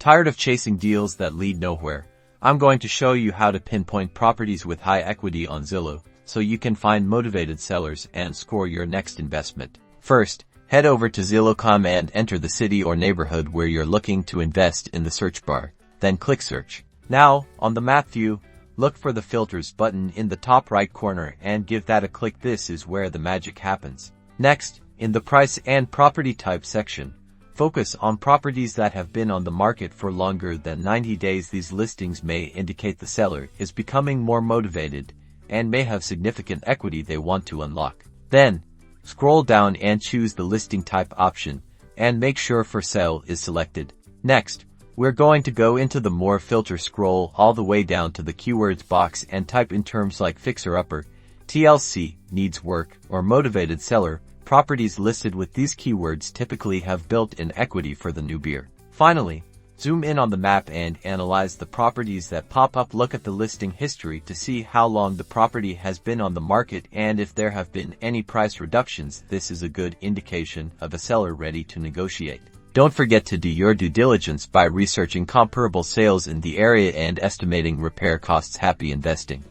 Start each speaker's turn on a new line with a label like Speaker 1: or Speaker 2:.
Speaker 1: Tired of chasing deals that lead nowhere? I'm going to show you how to pinpoint properties with high equity on Zillow, so you can find motivated sellers and score your next investment. First, head over to Zillow.com and enter the city or neighborhood where you're looking to invest in the search bar. Then click Search. Now, on the map view, look for the Filters button in the top right corner and give that a click. This is where the magic happens. Next, in the Price and Property Type section, focus on properties that have been on the market for longer than 90 days. These listings may indicate the seller is becoming more motivated and may have significant equity they want to unlock. Then, scroll down and choose the listing type option and make sure For Sale is selected. Next, we're going to go into the More filter, scroll all the way down to the Keywords box and type in terms like fixer-upper, TLC, needs work, or motivated seller. Properties listed with these keywords typically have built-in equity for the newbie. Finally, zoom in on the map and analyze the properties that pop up. Look at the listing history to see how long the property has been on the market and if there have been any price reductions. This is a good indication of a seller ready to negotiate. Don't forget to do your due diligence by researching comparable sales in the area and estimating repair costs. Happy investing!